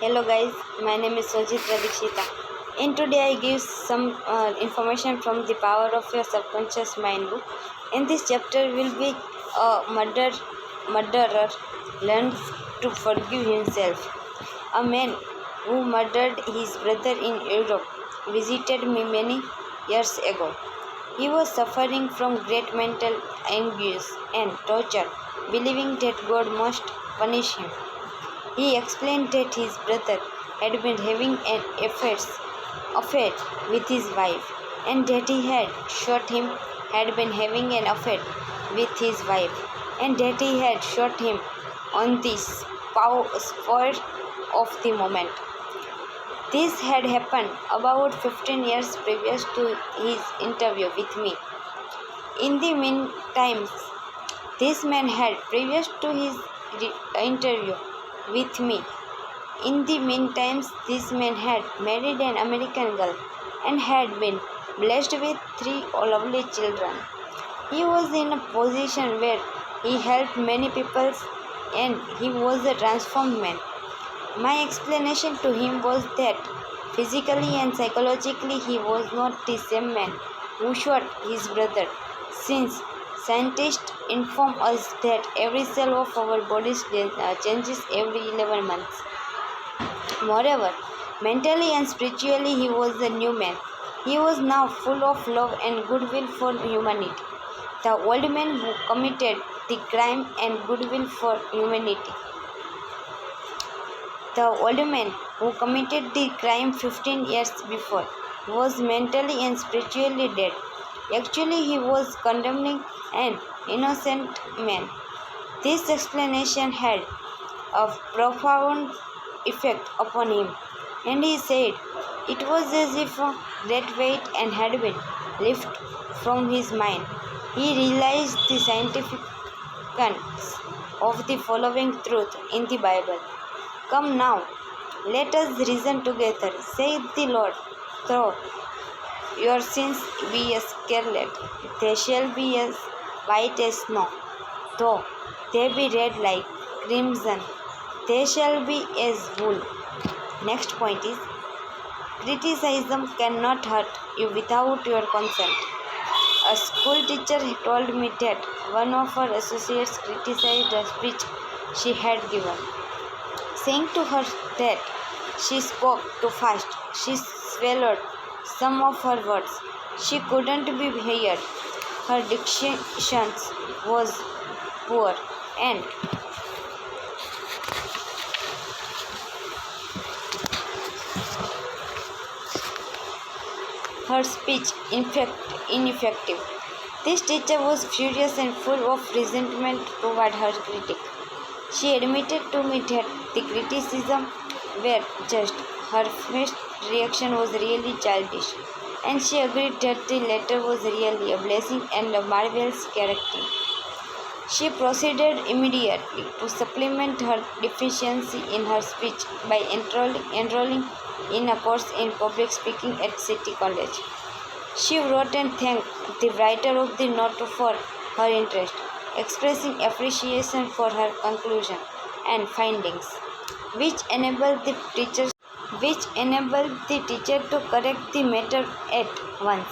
Hello guys, my name is Dixita. In today I give some information from the power of your subconscious mind book. In this chapter will be murderer learns to forgive himself. A man who murdered his brother in Europe visited me many years ago. He was suffering from great mental anguish and torture, believing that God must punish him. He explained that his brother had been having an affair with his wife, and that he had shot him, had been having an affair with his wife, and that he had shot him on the spur of the moment. This had happened about 15 years previous to his interview with me. In the meantime, this man had, previous to his interview with me, in the meantime, this man had married an American girl and had been blessed with 3 lovely children. He was in a position where he helped many people and he was a transformed man. My explanation to him was that physically and psychologically he was not the same man who shot his brother, since scientists inform us that every cell of our bodies changes every 11 months. Moreover, mentally and spiritually he was a new man. He was now full of love and goodwill for humanity. The old man who committed the crime and goodwill for humanity. The old man who committed the crime 15 years before was mentally and spiritually dead. Actually, he was condemning an innocent man. This explanation had a profound effect upon him, and he said it was as if a great weight had been lifted from his mind. He realized the significance of the following truth in the Bible. Come now, let us reason together, saith the Lord. Though your sins be as scarlet, they shall be as white as snow. Though they be red like crimson, they shall be as wool. Next point is, criticism cannot hurt you without your consent. A school teacher told me that one of her associates criticized a speech she had given, saying to her that she spoke too fast. She swallowed some of her words. She couldn't be heard. Her diction was poor, and her speech ineffective. This teacher was furious and full of resentment toward her critic. She admitted to me that the criticism were just. Her first reaction was really childish, and she agreed that the latter was really a blessing and a marvelous character. She proceeded immediately to supplement her deficiency in her speech by enrolling in a course in public speaking at City College. She wrote and thanked the writer of the note for her interest, expressing appreciation for her conclusion and findings, which enabled the teacher to correct the matter at once.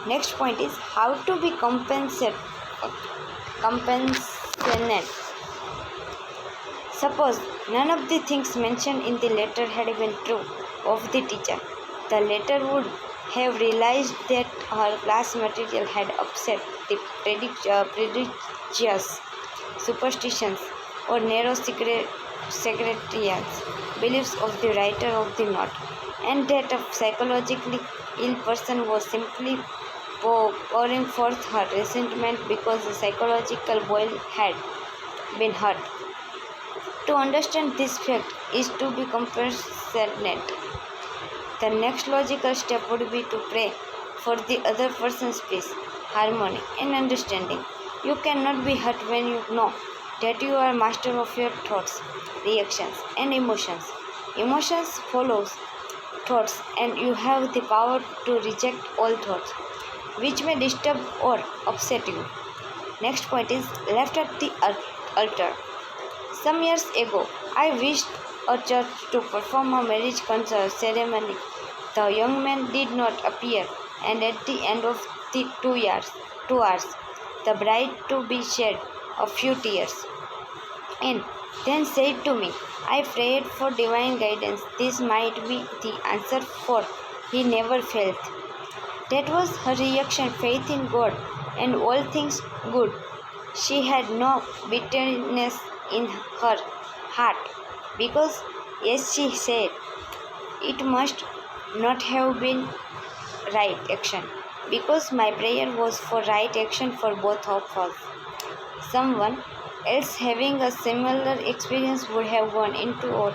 Next point is how to be compassionate. Suppose none of the things mentioned in the letter had been true of the teacher. The letter would have realized that her class material had upset the prodigious superstitions or narrow secretarial beliefs of the writer of the note, and that a psychologically ill person was simply pouring forth her resentment because the psychological boil had been hurt. To understand this fact is to be compassionate. The next logical step would be to pray for the other person's peace, harmony, and understanding. You cannot be hurt when you know that you are master of your thoughts, reactions, and emotions. Emotions follows thoughts, and you have the power to reject all thoughts which may disturb or upset you. Next point is left at the altar. Some years ago, I wished a church to perform a marriage ceremony. The young man did not appear, and at the end of the 2 hours, the bride to be shed a few tears, and then said to me, I prayed for divine guidance. This might be the answer, for he never failed. That was her reaction, faith in God and all things good. She had no bitterness in her heart, because, as she said, it must not have been right action, because my prayer was for right action for both of us. Someone else having a similar experience would have gone into a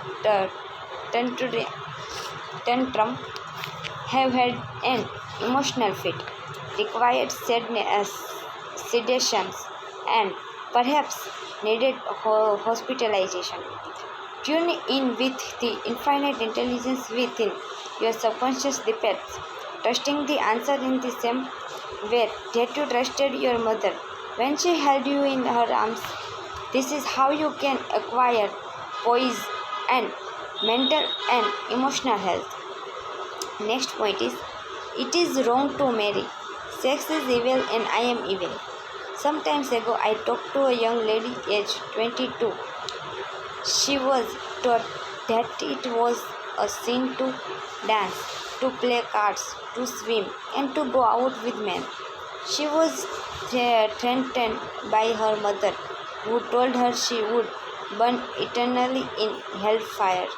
tantrum, have had an emotional fit, required sedations, and perhaps needed hospitalization. Tune in with the infinite intelligence within your subconscious depths, trusting the answer in the same way that you trusted your mother when she held you in her arms. This is how you can acquire poise and mental and emotional health. Next point is, it is wrong to marry. Sex is evil and I am evil. Some time ago, I talked to a young lady aged 22. She was taught that it was a sin to dance, to play cards, to swim, and to go out with men. She was threatened by her mother, who told her she would burn eternally in hellfire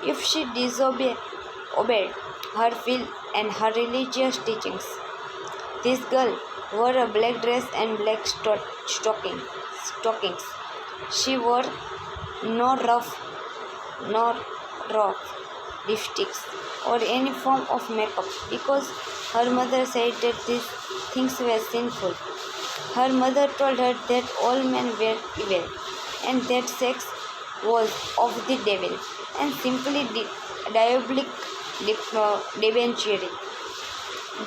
if she obeyed her will and her religious teachings. This girl wore a black dress and black stockings. She wore no rough lipsticks or any form of makeup, because her mother said that these things were sinful. Her mother told her that all men were evil and that sex was of the devil and simply diabolic debauchery.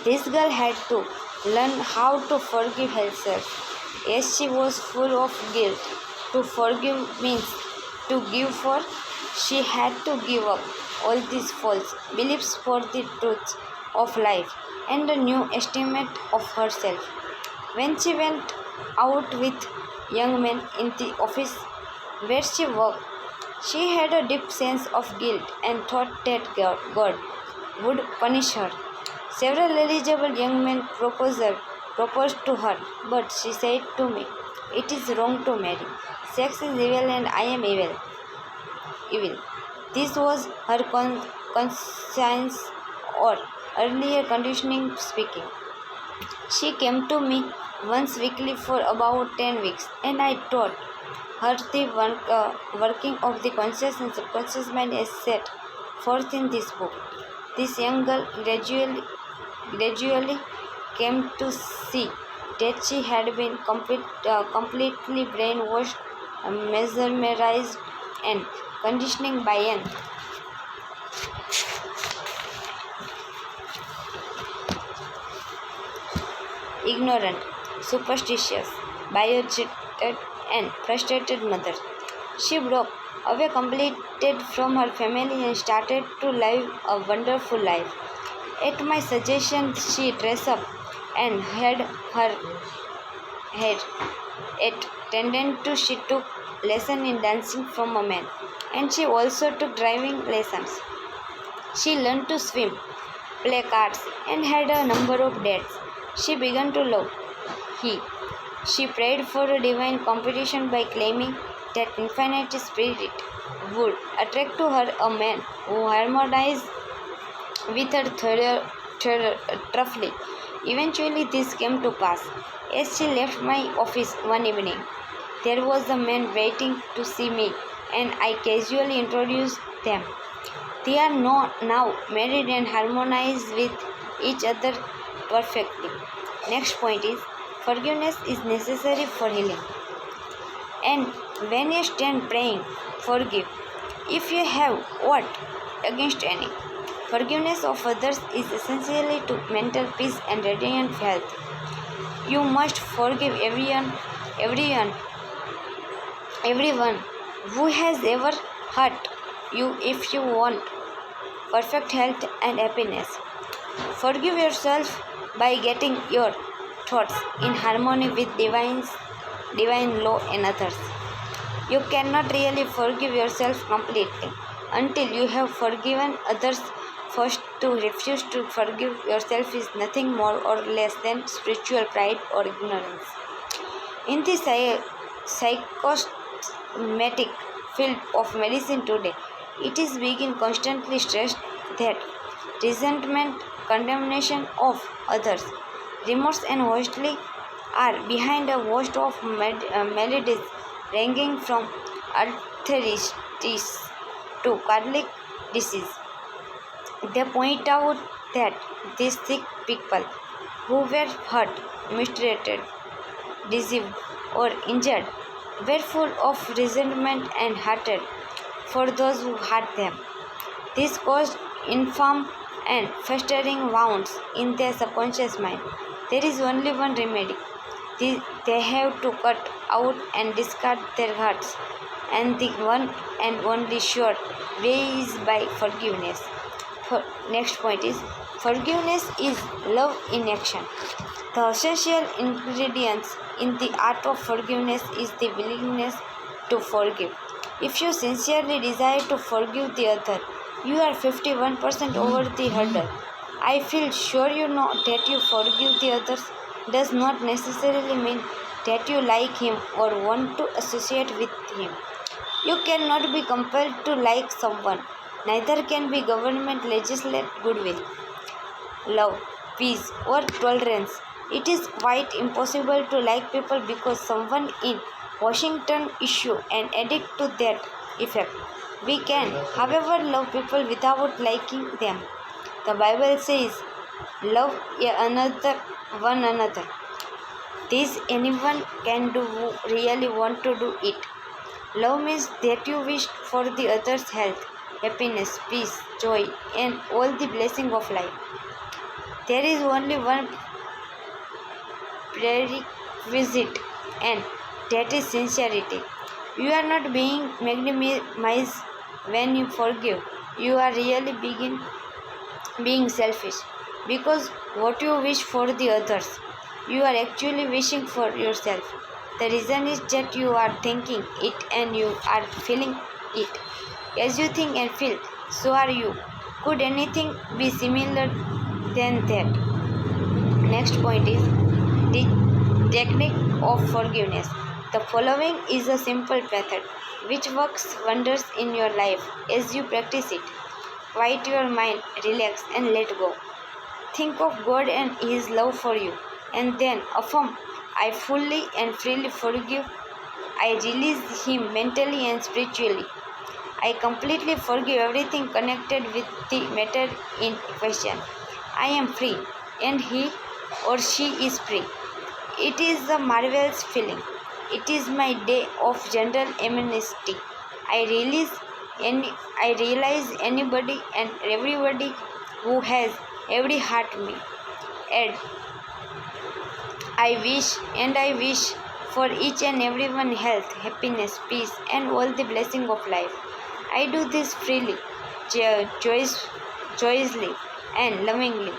This girl had to learn how to forgive herself, as she was full of guilt. To forgive means to give, for she had to give up all these false beliefs for the truth of life and a new estimate of herself. When she went out with young men in the office where she worked, she had a deep sense of guilt and thought that God would punish her. Several eligible young men proposed to her, but she said to me, it is wrong to marry. Sex is evil and I am evil. This was her conscience or earlier conditioning speaking. She came to me once weekly for about 10 weeks, and I taught her the working of the conscious and subconscious mind as set forth in this book. This young girl gradually came to see that she had been completely brainwashed, mesmerized, and conditioning by an ignorant, superstitious, bigoted, and frustrated mother. She broke away completely from her family and started to live a wonderful life. At my suggestion, she dressed up and had her hair attended to. She took lessons in dancing from a man, and she also took driving lessons. She learned to swim, play cards, and had a number of dates. She began to love he. She prayed for a divine competition by claiming that infinite spirit would attract to her a man who harmonized with her thoroughly. Eventually, this came to pass. As she left my office one evening, there was a man waiting to see me, and I casually introduced them. They are now married and harmonize with each other perfectly. Next point is, forgiveness is necessary for healing. And when you stand praying, forgive. If you have what against any, forgiveness of others is essentially to mental peace and radiant health. You must forgive everyone who has ever hurt you if you want perfect health and happiness. Forgive yourself by getting your thoughts in harmony with divine law and others. You cannot really forgive yourself completely until you have forgiven others first. To refuse to forgive yourself is nothing more or less than spiritual pride or ignorance. In the psychosomatic field of medicine today, it is being constantly stressed that resentment, condemnation of others, remorse, and hostility are behind a host of maladies ranging from arthritis to cardiac disease. They point out that these sick people who were hurt, mistreated, deceived, or injured were full of resentment and hatred for those who hurt them. This caused infirm and festering wounds in their subconscious mind. There is only one remedy. They have to cut out and discard their hearts, and the one and only sure way is by forgiveness. Next point is forgiveness is love in action. The essential ingredients in the art of forgiveness is the willingness to forgive. If you sincerely desire to forgive the other, you are 51% over the hurdle. I feel sure you know that you forgive the others does not necessarily mean that you like him or want to associate with him. You cannot be compelled to like someone. Neither can be government legislate goodwill, love, peace, or tolerance. It is quite impossible to like people because someone in Washington issue an edict to that effect. We can, however, love people without liking them. The Bible says, love one another. This anyone can do who really want to do it. Love means that you wish for the other's health, happiness, peace, joy, and all the blessing of life. There is only one prerequisite, and that is sincerity. You are not being magnanimous when you forgive. You are really being selfish, because what you wish for the others, you are actually wishing for yourself. The reason is that you are thinking it and you are feeling it. As you think and feel, so are you. Could anything be similar than that? Next point is the technique of forgiveness. The following is a simple method which works wonders in your life as you practice it. Quiet your mind, relax, and let go. Think of God and His love for you, and then affirm, I fully and freely forgive. I release Him mentally and spiritually. I completely forgive everything connected with the matter in question. I am free, and he or she is free. It is a marvelous feeling. It is my day of general amnesty. I realize anybody and everybody who has every hurt me. And I wish for each and everyone health, happiness, peace, and all the blessing of life. I do this freely, joyously, and lovingly.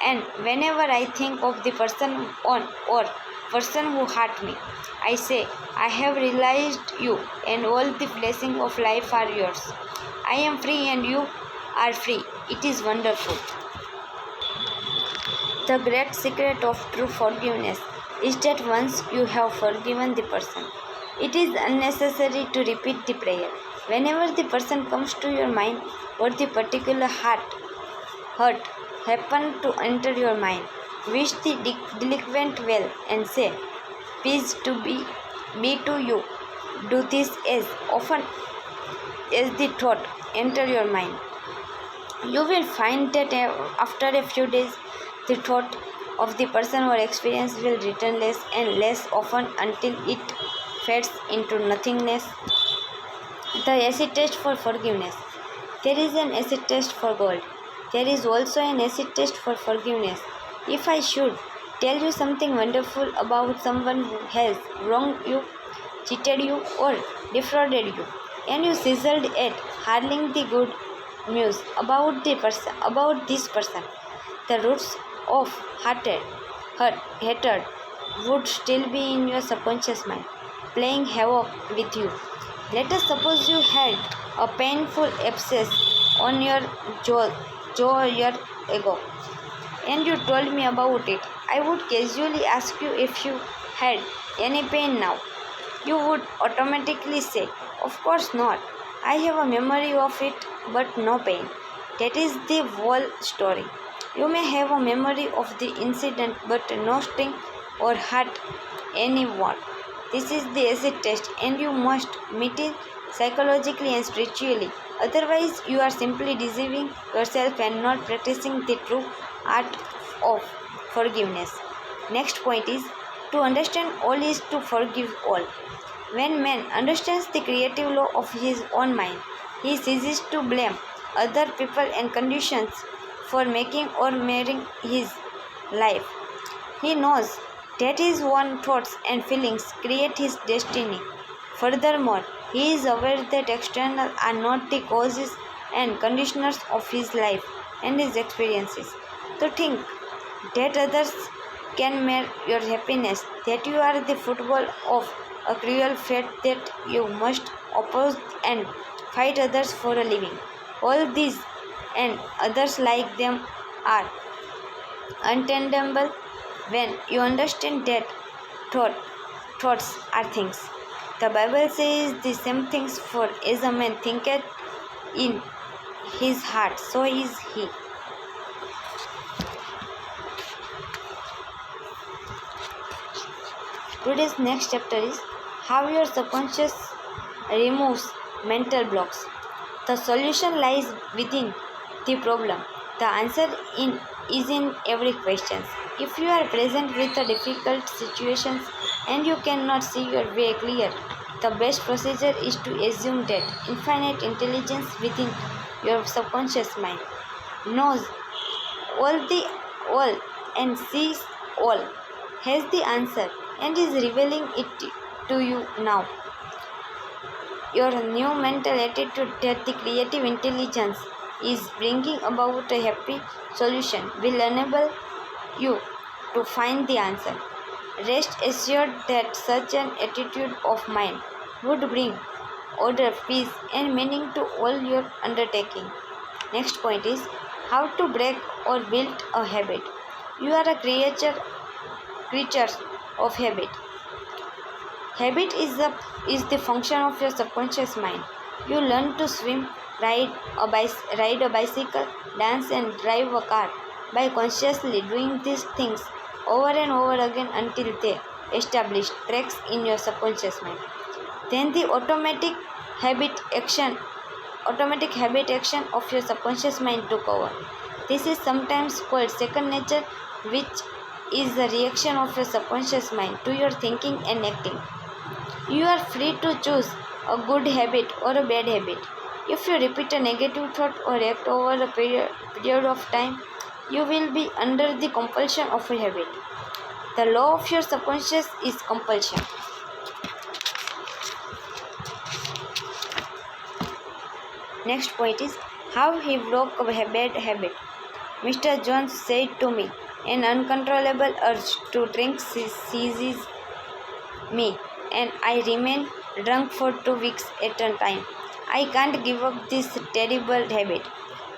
And whenever I think of the person who hurt me, I say, I have realized you, and all the blessings of life are yours. I am free and you are free. It is wonderful. The great secret of true forgiveness is that once you have forgiven the person, it is unnecessary to repeat the prayer. Whenever the person comes to your mind or the particular hurt happen to enter your mind, wish the delinquent well and say, peace to be to you. Do this as often as the thought enter your mind. You will find that after a few days, the thought of the person or experience will return less and less often until it fades into nothingness. The acid test for forgiveness. There is an acid test for gold. There is also an acid test for forgiveness. If I should tell you something wonderful about someone who has wronged you, cheated you, or defrauded you, and you sizzled at hurling the good news about this person. The roots of hatred would still be in your subconscious mind, playing havoc with you. Let us suppose you had a painful abscess on your jaw year ago, and you told me about it. I would casually ask you if you had any pain now. You would automatically say, "Of course not. I have a memory of it, but no pain." That is the whole story. You may have a memory of the incident, but no sting or hurt anyone. This is the acid test, and you must meet it psychologically and spiritually. Otherwise, you are simply deceiving yourself and not practicing the true art of forgiveness. Next point is to understand all is to forgive all. When man understands the creative law of his own mind, he ceases to blame other people and conditions for making or marring his life. He knows that his own thoughts and feelings create his destiny. Furthermore, he is aware that external are not the causes and conditioners of his life and his experiences. To think that others can mar your happiness, that you are the football of a cruel fate, that you must oppose and fight others for a living. All these and others like them are untenable when you understand that thoughts are things. The Bible says the same things, for as a man thinketh in his heart, so is he. Today's next chapter is how your subconscious removes mental blocks. The solution lies within the problem. The answer is in every question. If you are present with a difficult situations and you cannot see your way clear, the best procedure is to assume that infinite intelligence within your subconscious mind knows all and sees all, has the answer and is revealing it to you now. Your new mental attitude that the creative intelligence is bringing about a happy solution will enable you to find the answer. Rest assured that such an attitude of mind would bring order, peace, and meaning to all your undertaking. Next point is how to break or build a habit. You are a creature of habit. Habit is the function of your subconscious mind. You learn to swim, ride a bicycle, dance, and drive a car by consciously doing these things over and over again until they establish tracks in your subconscious mind. Then the automatic habit action of your subconscious mind took over. This is sometimes called second nature, which is the reaction of your subconscious mind to your thinking and acting. You are free to choose a good habit or a bad habit. If you repeat a negative thought or act over a period of time, you will be under the compulsion of a habit. The law of your subconscious is compulsion. Next point is how he broke a bad habit. Mr. Jones said to me, an uncontrollable urge to drink seizes me, and I remain drunk for 2 weeks at a time. I can't give up this terrible habit.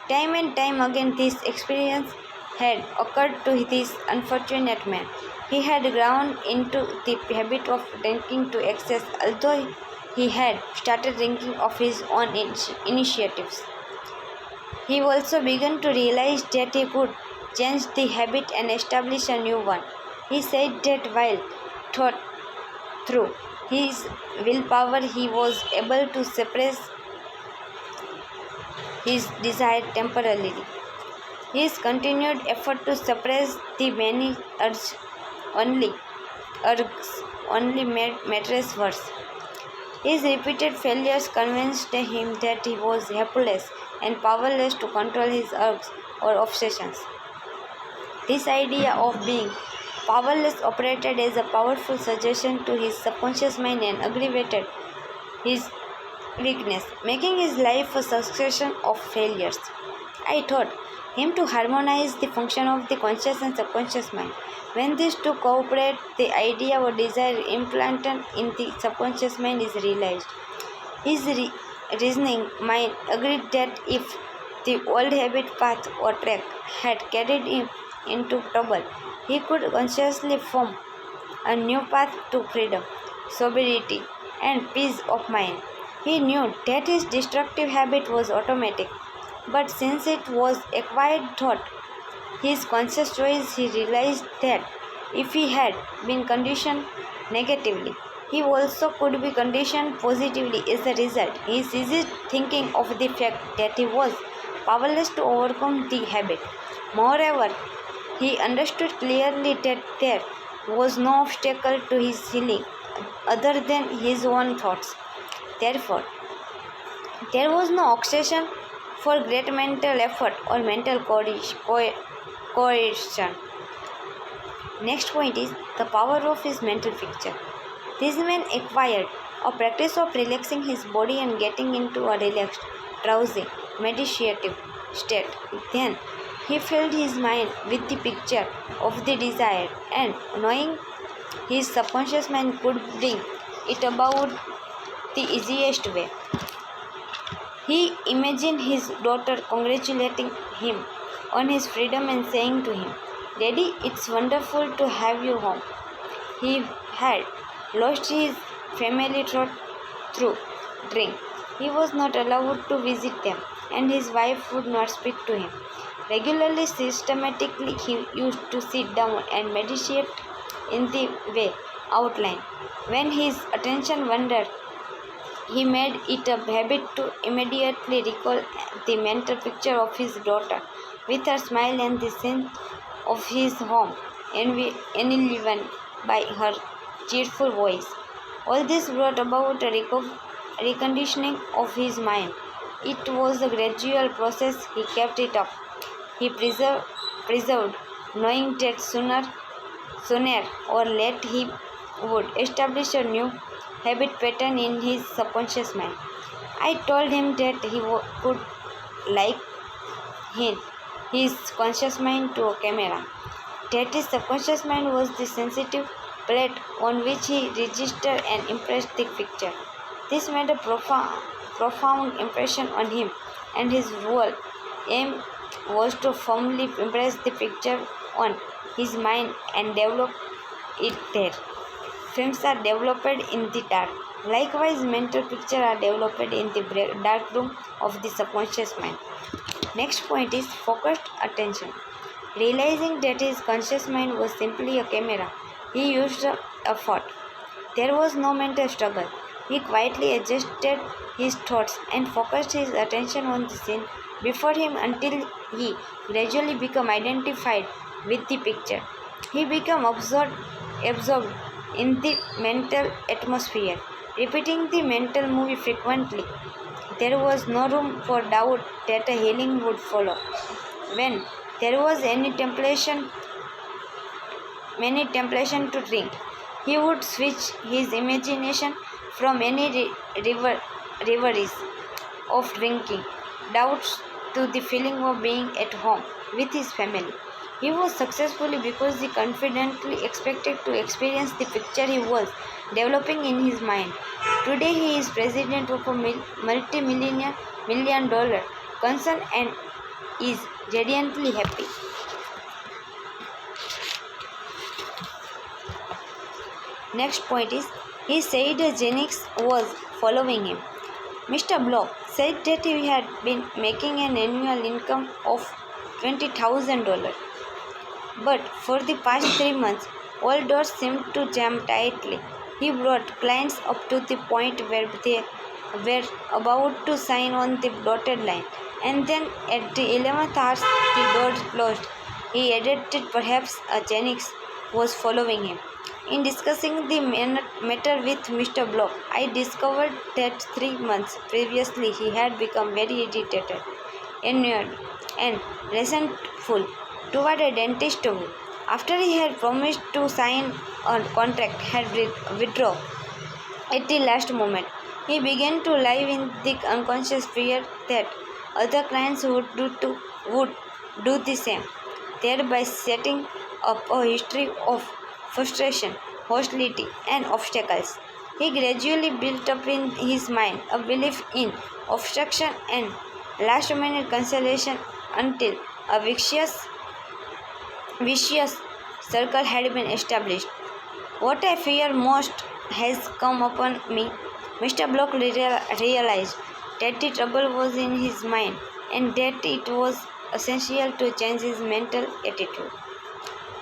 Time and time again this experience had occurred to this unfortunate man. He had grown into the habit of drinking to excess, although he had started drinking of his own initiatives. He also began to realize that he could change the habit and establish a new one. He said that while through his willpower he was able to suppress his desire temporarily. His continued effort to suppress the many urges only made matters worse. His repeated failures convinced him that he was helpless and powerless to control his urges or obsessions. This idea of being powerless operated as a powerful suggestion to his subconscious mind and aggravated his weakness, making his life a succession of failures. I taught him to harmonize the function of the conscious and subconscious mind. When these two cooperate, the idea or desire implanted in the subconscious mind is realized. His reasoning mind agreed that if the old habit, path, or track had carried him into trouble, he could consciously form a new path to freedom, sobriety, and peace of mind. He knew that his destructive habit was automatic, but since it was acquired thought, his conscious choice, he realized that if he had been conditioned negatively, he also could be conditioned positively. As a result, he ceased thinking of the fact that he was powerless to overcome the habit. Moreover, he understood clearly that there was no obstacle to his healing other than his own thoughts. Therefore, there was no occasion for great mental effort or mental coercion. Next point is the power of his mental picture. This man acquired a practice of relaxing his body and getting into a relaxed, drowsy, meditative state. Then he filled his mind with the picture of the desire, and knowing his subconscious mind could bring it about the easiest way. He imagined his daughter congratulating him on his freedom and saying to him, "Daddy, it's wonderful to have you home." He had lost his family through drink. He was not allowed to visit them, and his wife would not speak to him. Regularly, systematically, he used to sit down and meditate in the way outlined. When his attention wandered, he made it a habit to immediately recall the mental picture of his daughter, with her smile and the scene of his home, enlivened by her cheerful voice. All this brought about a reconditioning of his mind. It was a gradual process. He kept it up. He preserved, knowing that sooner or later he would establish a new habit pattern in his subconscious mind. I told him that he could liken his conscious mind to a camera, that his subconscious mind was the sensitive plate on which he registered and impressed the picture. This made a profound impression on him, and his whole aim was to firmly impress the picture on his mind and develop it there. Films are developed in the dark. Likewise, mental pictures are developed in the dark room of the subconscious mind. Next point is focused attention. Realizing that his conscious mind was simply a camera, he used a thought. There was no mental struggle. He quietly adjusted his thoughts and focused his attention on the scene before him until he gradually became identified with the picture. He became absorbed in the mental atmosphere, repeating the mental movie frequently. There was no room for doubt that a healing would follow. When there was any temptation to drink, he would switch his imagination from any reveries of drinking doubts to the feeling of being at home with his family. He was successful because he confidently expected to experience the picture he was developing in his mind. Today he is president of a multi-million-dollar concern and is radiantly happy. Next point is, he said Genix was following him. Mr. Block said that he had been making an annual income of $20,000. But for the past 3 months, all doors seemed to jam tightly. He brought clients up to the point where they were about to sign on the dotted line, and then at the 11th hour, the doors closed. He added that perhaps a Genix was following him. In discussing the matter with Mr. Block, I discovered that 3 months previously he had become very irritated, annoyed, and resentful toward a dentist who, after he had promised to sign a contract, had withdrawn at the last moment. He began to live in the unconscious fear that other clients would do the same, thereby setting up a history of frustration, hostility, and obstacles. He gradually built up in his mind a belief in obstruction and last-minute cancellation until a vicious circle had been established. What I fear most has come upon me. Mr. Block realized that the trouble was in his mind and that it was essential to change his mental attitude.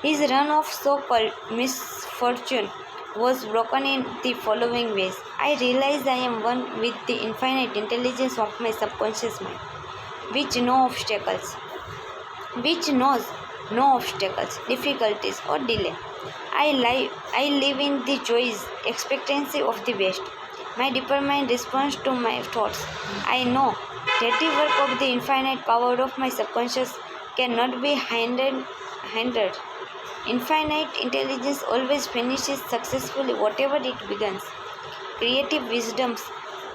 His run of so-called misfortune was broken in the following ways. I realize I am one with the infinite intelligence of my subconscious mind, which no obstacles, which knows no obstacles, difficulties, or delay. I live in the joyous expectancy of the best. My determined response to my thoughts. I know that the work of the infinite power of my subconscious cannot be hindered. Infinite intelligence always finishes successfully whatever it begins. Creative wisdom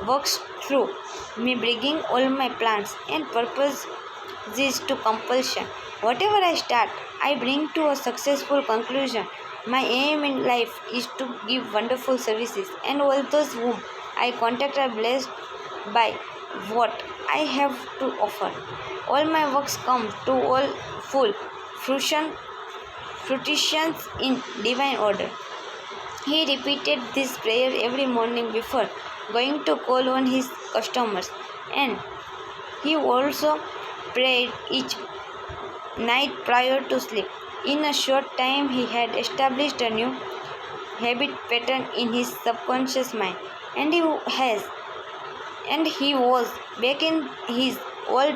works through me, bringing all my plans and purposes to completion. Whatever I start, I bring to a successful conclusion. My aim in life is to give wonderful services, and all those whom I contact are blessed by what I have to offer. All my works come to all full fruitions in divine order. He repeated this prayer every morning before going to call on his customers, and he also prayed each night prior to sleep. In a short time, he had established a new habit pattern in his subconscious mind, and he was back in his old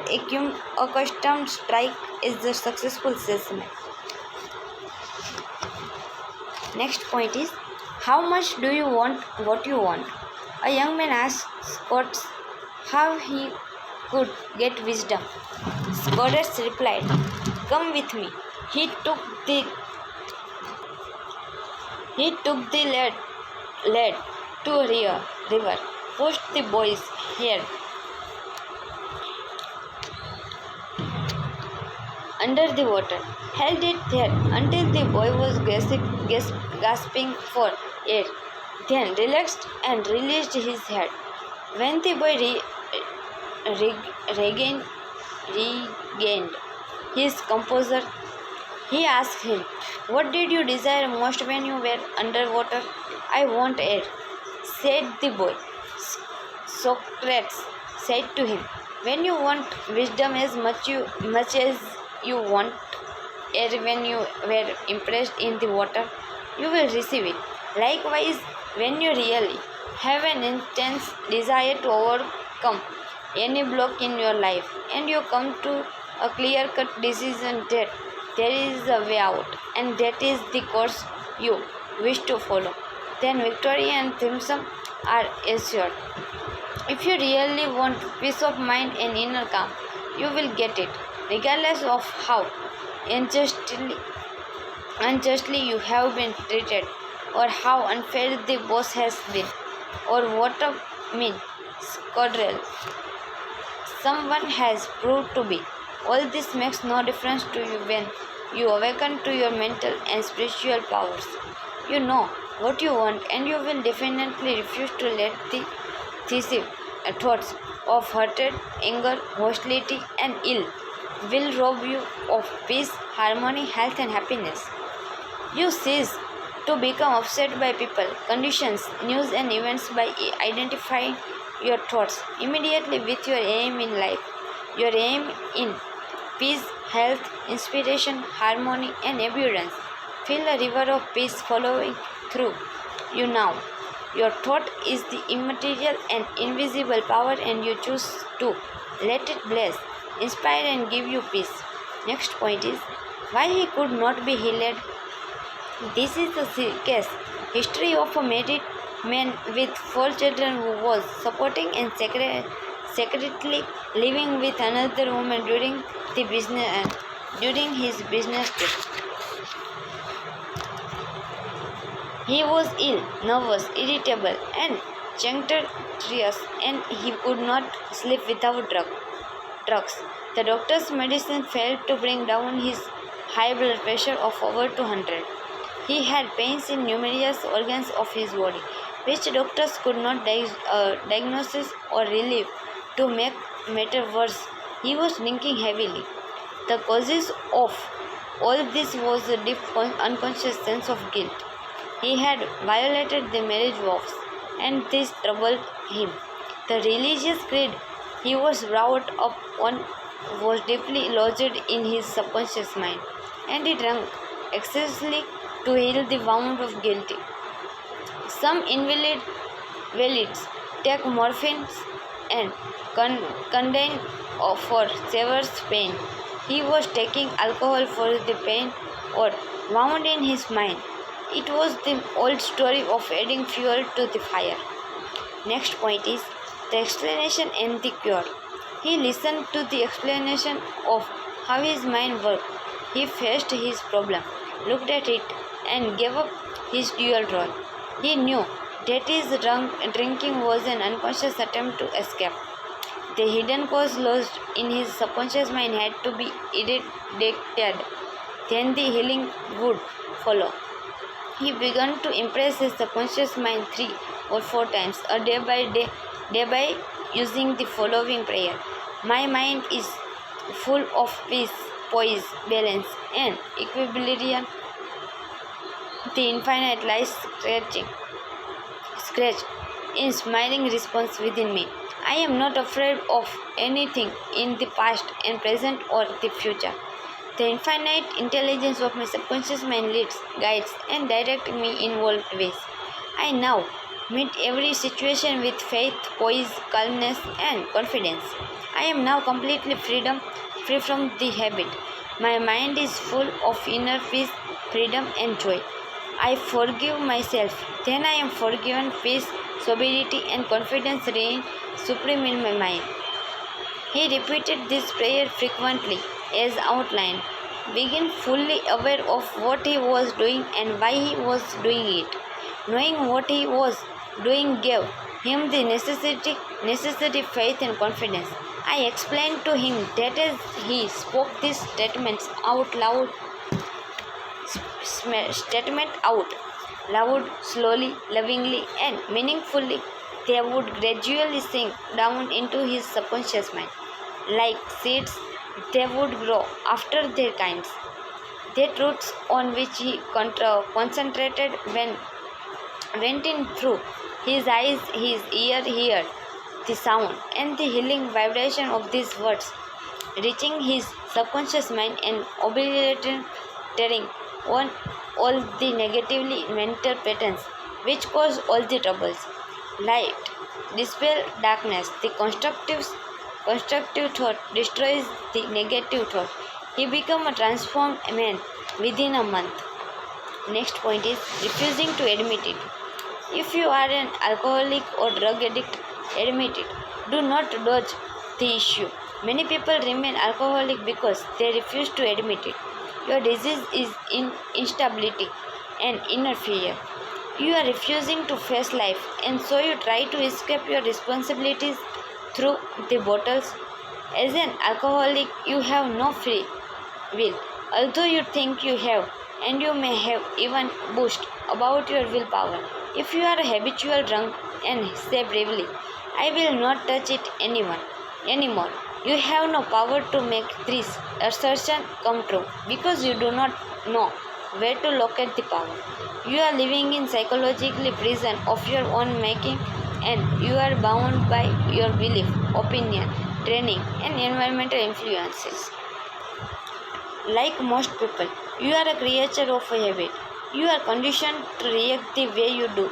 accustomed strike as a successful salesman. Next point is, how much do you want what you want? A young man asked Scott how he could get wisdom. Scott replied, "Come with me." He took the lad to a river, pushed the boy's hair under the water, held it there until the boy was gasping for air, then relaxed and released his head. When the boy regained his composure, he asked him, "What did you desire most when you were underwater?" "I want air," said the boy. Socrates said to him, "When you want wisdom as much as you want air when you were immersed in the water, you will receive it. Likewise, when you really have an intense desire to overcome any block in your life, and you come to a clear-cut decision that there is a way out, and that is the course you wish to follow, then victory and triumph are assured. If you really want peace of mind and inner calm, you will get it, regardless of how unjustly you have been treated, or how unfair the boss has been, or what a mean scoundrel someone has proved to be. All this makes no difference to you when you awaken to your mental and spiritual powers. You know what you want, and you will definitely refuse to let the deceive thoughts of hatred, anger, hostility, and ill will rob you of peace, harmony, health, and happiness. You cease to become upset by people, conditions, news, and events by identifying your thoughts immediately with your aim in life. Your aim in peace, health, inspiration, harmony, and abundance. Feel a river of peace flowing through you now. Your thought is the immaterial and invisible power, and you choose to let it bless, inspire, and give you peace. Next point is, why he could not be healed. This is the case history of a married man with 4 children who was supporting and secretly living with another woman during his business trip. He was ill, nervous, irritable, and Chenctorius, and he could not sleep without drugs. The doctor's medicine failed to bring down his high blood pressure of over 200. He had pains in numerous organs of his body, which doctors could not diagnose or relieve. To make matter worse, he was drinking heavily. The causes of all this was a deep unconscious sense of guilt. He had violated the marriage vows, and this troubled him. The religious creed he was brought up on was deeply lodged in his subconscious mind, and he drank excessively to heal the wound of guilt. Some invalids take morphine and codeine for severe pain. He was taking alcohol for the pain or wound in his mind. It was the old story of adding fuel to the fire. Next point is the explanation and the cure. He listened to the explanation of how his mind worked. He faced his problem, looked at it, and gave up his dual role. He knew that his drinking was an unconscious attempt to escape. The hidden cause lodged in his subconscious mind had to be eradicated. Then the healing would follow. He began to impress his subconscious mind 3 or 4 times a day by using the following prayer. My mind is full of peace, poise, balance, and equilibrium. The infinite lies scratch in smiling response within me. I am not afraid of anything in the past and present or the future. The infinite intelligence of my subconscious mind leads, guides, and directs me in all ways. I now meet every situation with faith, poise, calmness, and confidence. I am now completely free from the habit. My mind is full of inner peace, freedom, and joy. I forgive myself. Then I am forgiven. Peace, sobriety, and confidence reign supreme in my mind. He repeated this prayer frequently as outlined, being fully aware of what he was doing and why he was doing it. Knowing what he was doing gave him the necessary faith and confidence. I explained to him that as he spoke these statements out, slowly, lovingly, and meaningfully, they would gradually sink down into his subconscious mind. Like seeds, they would grow after their kinds. The truths on which he concentrated went in through his eyes, his ear heard the sound and the healing vibration of these words, reaching his subconscious mind and obliterating on all the negatively mental patterns which cause all the troubles. Light dispel darkness. The constructive thought destroys the negative thought. He became a transformed man within a month. Next point is refusing to admit it. If you are an alcoholic or drug addict, admit it. Do not dodge the issue. Many people remain alcoholic because they refuse to admit it. Your disease is in instability and inner fear. You are refusing to face life, and so you try to escape your responsibilities through the bottles. As an alcoholic, you have no free will, although you think you have, and you may have even boast about your willpower. If you are a habitual drunk and say bravely, I will not touch it anymore. You have no power to make this assertion come true because you do not know where to locate the power. You are living in psychological prison of your own making, and you are bound by your belief, opinion, training, and environmental influences. Like most people, you are a creature of a habit. You are conditioned to react the way you do.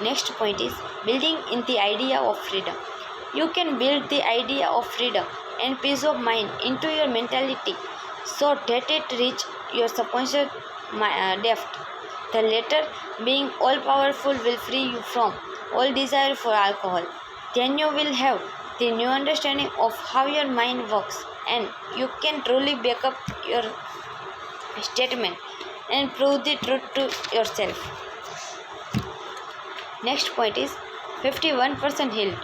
Next point is building in the idea of freedom. You can build the idea of freedom and peace of mind into your mentality so that it reach your subconscious depth. The latter, being all powerful, will free you from all desire for alcohol. Then you will have the new understanding of how your mind works, and you can truly back up your statement and prove the truth to yourself. Next point is 51% healed.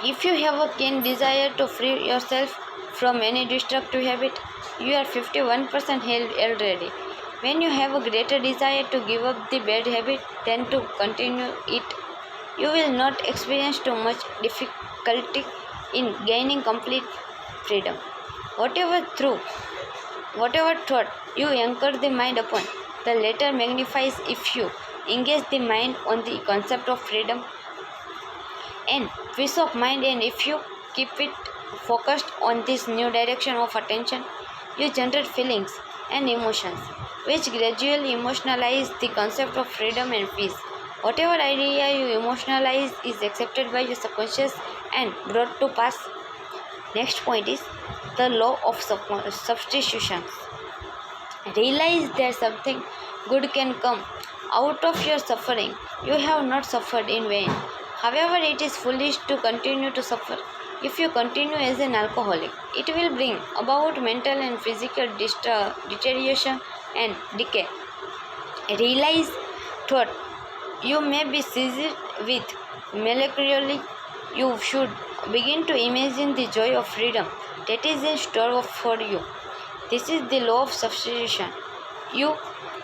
If you have a keen desire to free yourself from any destructive habit, you are 51% healed already. When you have a greater desire to give up the bad habit than to continue it, you will not experience too much difficulty in gaining complete freedom. Whatever thought you anchor the mind upon, the latter magnifies if you engage the mind on the concept of freedom and peace of mind, and if you keep it focused on this new direction of attention, you generate feelings and emotions which gradually emotionalize the concept of freedom and peace. Whatever idea you emotionalize is accepted by your subconscious and brought to pass. Next point is the law of substitutions. Realize that something good can come out of your suffering. You have not suffered in vain. However, it is foolish to continue to suffer. If you continue as an alcoholic, it will bring about mental and physical deterioration and decay. Realize thought you may be seized with melancholy. You should begin to imagine the joy of freedom that is in store for you. This is the law of substitution. Your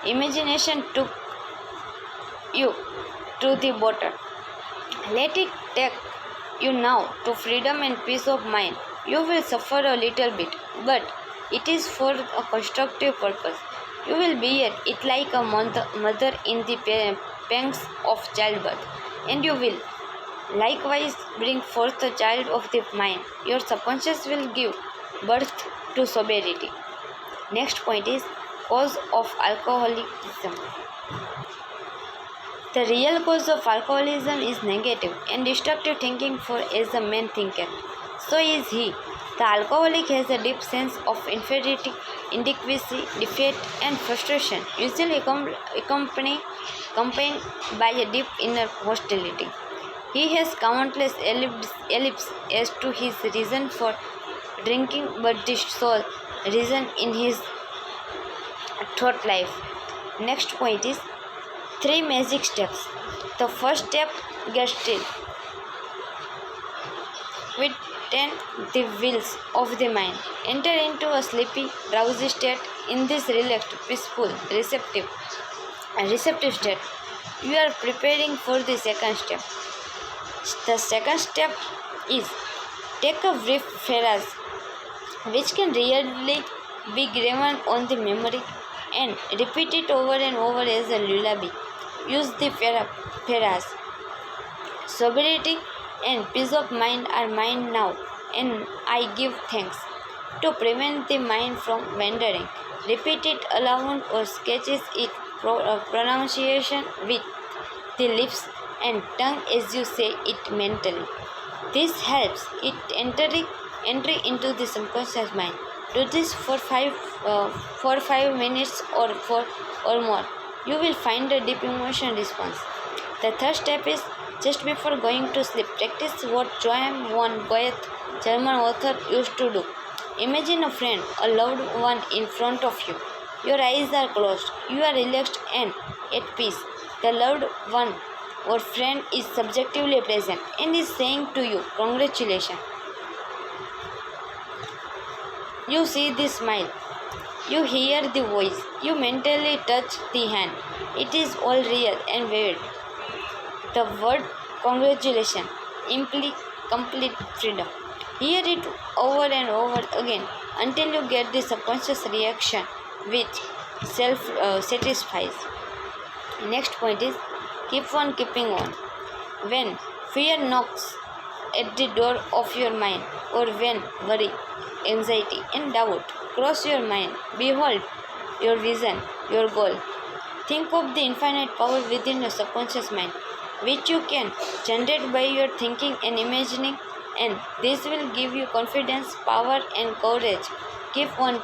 imagination took you to the bottom. Let it take you now to freedom and peace of mind. You will suffer a little bit, but it is for a constructive purpose. You will bear it like a mother in the pangs of childbirth, and you will likewise bring forth the child of the mind. Your subconscious will give birth to sobriety. Next point is cause of alcoholism. The real cause of alcoholism is negative and destructive thinking, for as a man thinketh, so is he. The alcoholic has a deep sense of inferiority, inadequacy, defeat, and frustration, usually accompanied by a deep inner hostility. He has countless ellipses as to his reason for drinking, but the sole reason in his thought life. Next point is 3 magic steps. The first step, get still. Within the wheels of the mind. Enter into a sleepy, drowsy state. In this relaxed, peaceful, receptive state, you are preparing for the second step. The second step is take a brief phrase which can really be graven on the memory and repeat it over and over as a lullaby. Use the phrase, sobriety and peace of mind are mine now, and I give thanks, to prevent the mind from wandering. Repeat it aloud or sketches its pronunciation with the lips and tongue as you say it mentally. This helps it entry into the subconscious mind. Do this for 5 minutes or more. You will find a deep emotion response. The third step is just before going to sleep. Practice what Johann von Goethe, German author, used to do. Imagine a friend, a loved one in front of you. Your eyes are closed. You are relaxed and at peace. The loved one or friend is subjectively present and is saying to you, "Congratulations." You see the smile. You hear the voice. You mentally touch the hand. It is all real and vivid. The word congratulations implies complete freedom. Hear it over and over again until you get the subconscious reaction which self-satisfies. Next point is keep on keeping on. When fear knocks at the door of your mind, or when worry, anxiety, and doubt cross your mind, behold your vision, your goal. Think of the infinite power within your subconscious mind, which you can generate by your thinking and imagining, and this will give you confidence, power, and courage. Keep on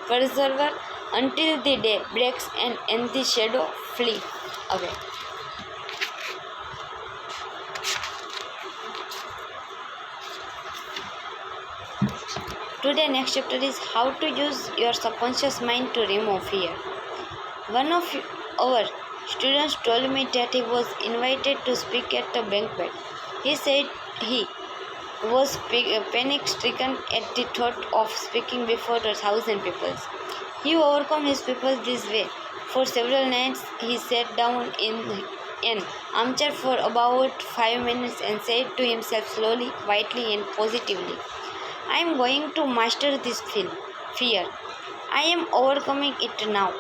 persevere until the day breaks and the shadow flee away. Today, next chapter is how to use your subconscious mind to remove fear. One of our Students told me that he was invited to speak at a banquet. He said he was panic-stricken at the thought of speaking before 1,000 people. He overcame his people this way. For several nights, he sat down in an armchair for about 5 minutes and said to himself slowly, quietly, and positively, I am going to master this fear. I am overcoming it now.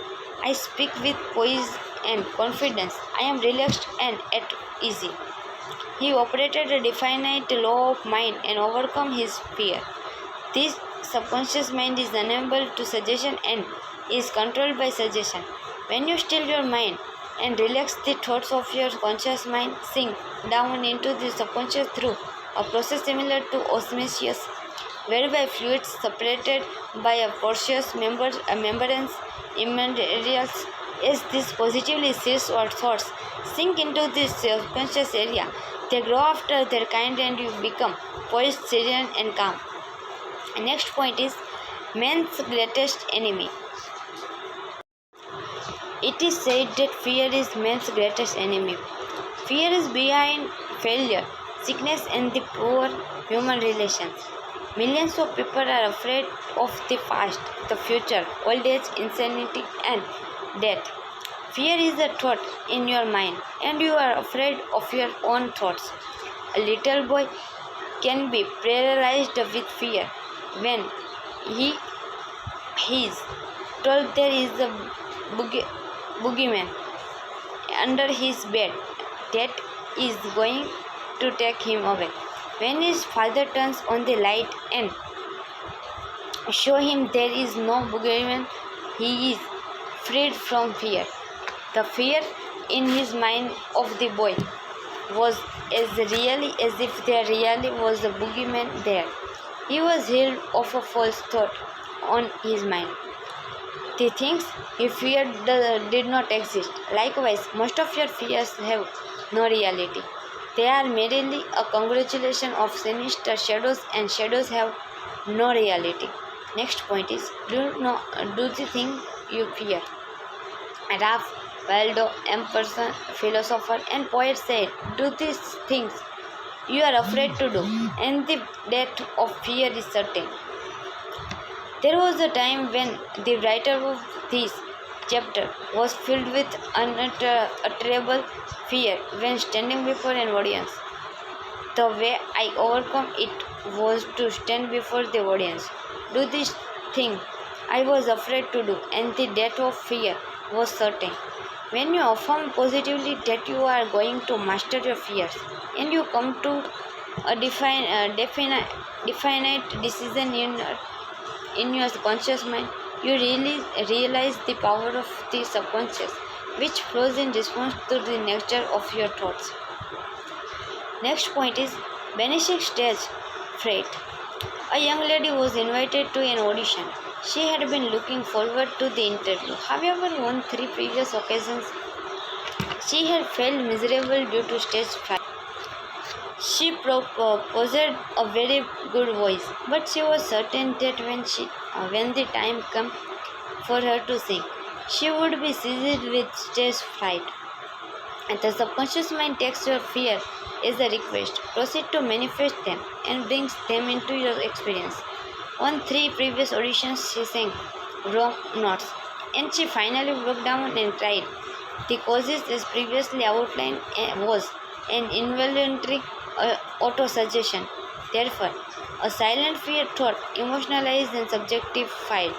I speak with poise and confidence. I am relaxed and at ease. He operated a definite law of mind and overcome his fear. This subconscious mind is unable to suggestion and is controlled by suggestion. When you still your mind and relax the thoughts of your conscious mind, sink down into the subconscious through a process similar to osmosis, whereby fluids separated by a porous membrane immaterials as these positively seeds or thoughts sink into this subconscious area. They grow after their kind and you become poised, serene and calm. Next point is man's greatest enemy. It is said that fear is man's greatest enemy. Fear is behind failure, sickness and the poor human relations. Millions of people are afraid of the past, the future, old age, insanity and death. Fear is a thought in your mind and you are afraid of your own thoughts. A little boy can be paralyzed with fear when he is told there is a boogeyman under his bed that is going to take him away. When his father turns on the light and show him there is no boogeyman, he is freed from fear. The fear in his mind of the boy was as real as if there really was a boogeyman there. He was healed of a false thought on his mind. The things he feared did not exist. Likewise, most of your fears have no reality. They are merely a congratulation of sinister shadows, and shadows have no reality. Next point is do the thing you fear. Ralph Waldo Emerson, philosopher and poet, said, do these things you are afraid to do, and the death of fear is certain. There was a time when the writer of this chapter was filled with unutterable fear when standing before an audience. The way I overcome it was to stand before the audience, do this thing I was afraid to do, and the death of fear was certain. When you affirm positively that you are going to master your fears, and you come to a definite decision in your conscious mind, you really realize the power of the subconscious, which flows in response to the nature of your thoughts. Next point is banishing stage fright. A young lady was invited to an audition. She had been looking forward to the interview. However, on 3 previous occasions, she had failed miserably due to stage fright. She possessed a very good voice, but she was certain that when the time came for her to sing, she would be seized with stage fright. And the subconscious mind takes your fear as a request, proceed to manifest them, and brings them into your experience. On 3 previous auditions, she sang wrong notes, and she finally broke down and cried. The causes, as previously outlined, was an involuntary auto-suggestion. Therefore, a silent fear thought, emotionalized and subjectified.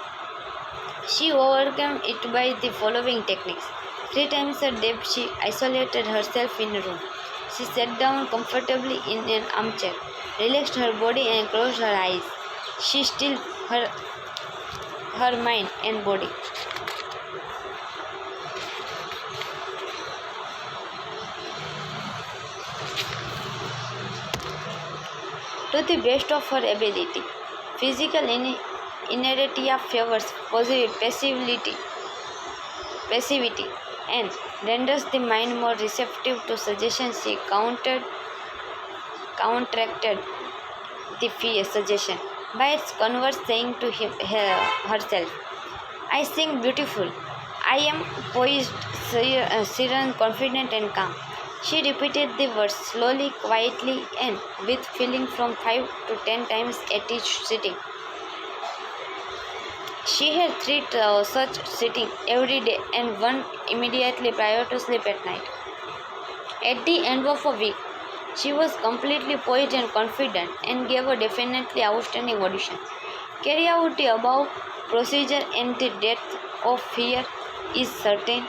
She overcame it by the following techniques. 3 times a day, she isolated herself in a room. She sat down comfortably in an armchair, relaxed her body and closed her eyes. She stilled her mind and body. To the best of her ability, physical inertia favors passivity and renders the mind more receptive to suggestions. She counteracted the fear suggestion by its converse, saying to herself, I sing beautiful, I am poised, serene, confident, and calm. She repeated the words slowly, quietly, and with feeling from 5 to 10 times at each sitting. She had three such sittings every day and one immediately prior to sleep at night. At the end of a week, she was completely poised and confident and gave a definitely outstanding audition. Carry out the above procedure and the death of fear is certain.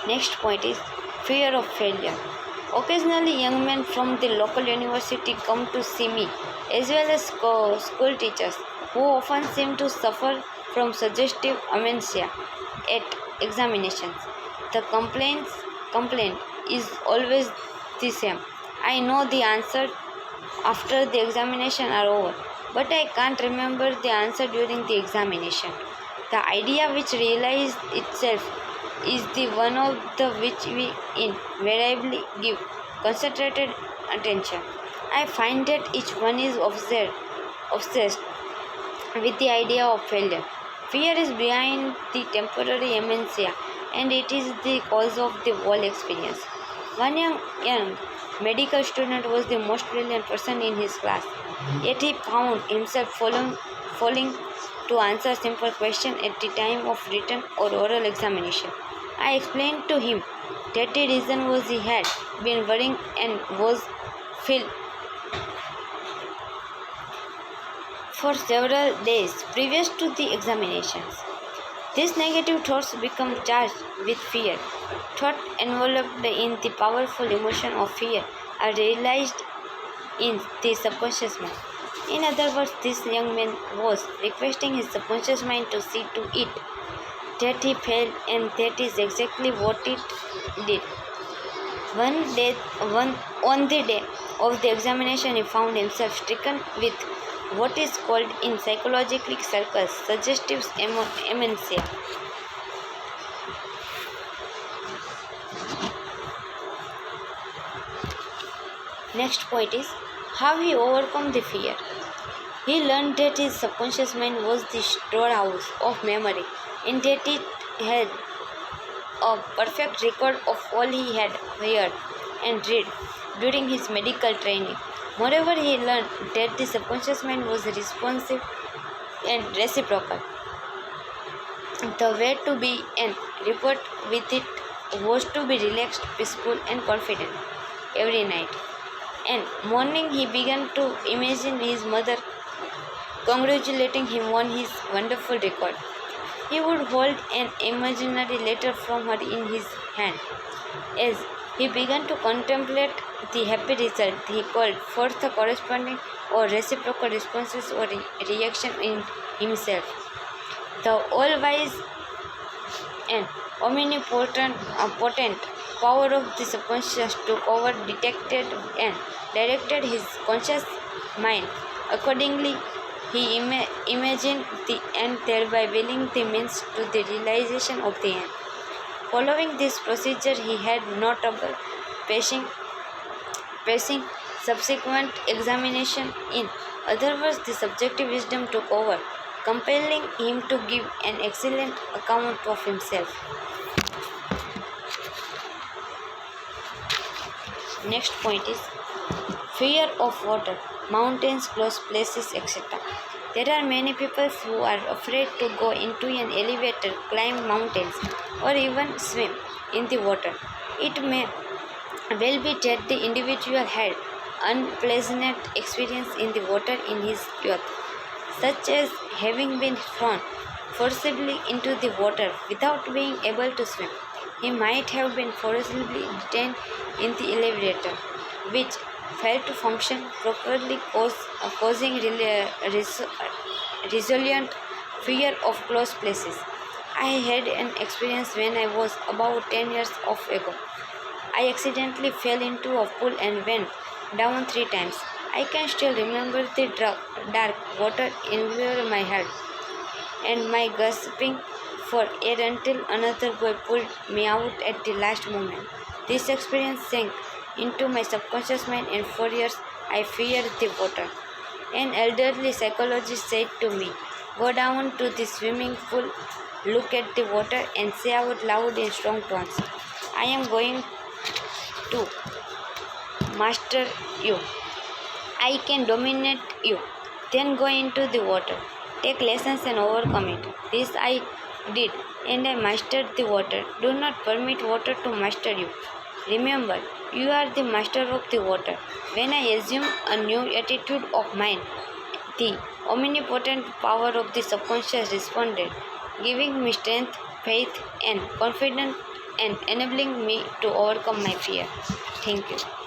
Next point is fear of failure. Occasionally, young men from the local university come to see me, as well as school teachers, who often seem to suffer from suggestive amnesia at examinations. The complaint is always the same. I know the answer after the examination are over, but I can't remember the answer during the examination. The idea which realized itself is the one of the which we invariably give concentrated attention. I find that each one is obsessed with the idea of failure. Fear is behind the temporary amnesia and it is the cause of the whole experience. One young medical student was the most brilliant person in his class, yet he found himself falling to answer simple questions at the time of written or oral examination. I explained to him that the reason was he had been worrying and was filled for several days previous to the examinations. These negative thoughts become charged with fear. Thoughts enveloped in the powerful emotion of fear are realized in the subconscious mind. In other words, this young man was requesting his subconscious mind to see to it that he failed, and that is exactly what it did. On the day of the examination, he found himself stricken with what is called in psychological circles suggestive amnesia. Next point is how he overcome the fear. He learned that his subconscious mind was the storehouse of memory and that it had a perfect record of all he had heard and read during his medical training. Moreover, he learned that the subconscious mind was responsive and reciprocal. The way to be and report with it was to be relaxed, peaceful, and confident every night. And morning he began to imagine his mother congratulating him on his wonderful record. He would hold an imaginary letter from her in his hand. As he began to contemplate the happy result, he called forth the corresponding or reciprocal responses or reaction in himself. The all-wise and omnipotent potent power of the subconscious took over, detected and directed his conscious mind. Accordingly, he imagined the end, thereby willing the means to the realization of the end. Following this procedure, he had no trouble passing subsequent examination. In other words, the subjective wisdom took over, compelling him to give an excellent account of himself. Next point is fear of water, mountains, close places, etc. There are many people who are afraid to go into an elevator, climb mountains, or even swim in the water. It may well be that the individual had unpleasant experience in the water in his youth, such as having been thrown forcibly into the water without being able to swim. He might have been forcibly detained in the elevator, which failed to function properly, causing resilient fear of close places. I had an experience when I was about 10 years of ago. I accidentally fell into a pool and went down 3 times. I can still remember the dark water over my head and my gasping for air until another boy pulled me out at the last moment. This experience sank into my subconscious mind, and for years I feared the water. An elderly psychologist said to me Go down to the swimming pool, look at the water, and say out loud in strong tones, I am going to master you. I can dominate you. Then go into the water. Take lessons and overcome it. This I did, and I mastered the water. Do not permit water to master you. Remember, you are the master of the water. When I assume a new attitude of mind, the omnipotent power of the subconscious responded, giving me strength, faith, and confidence, and enabling me to overcome my fear. Thank you.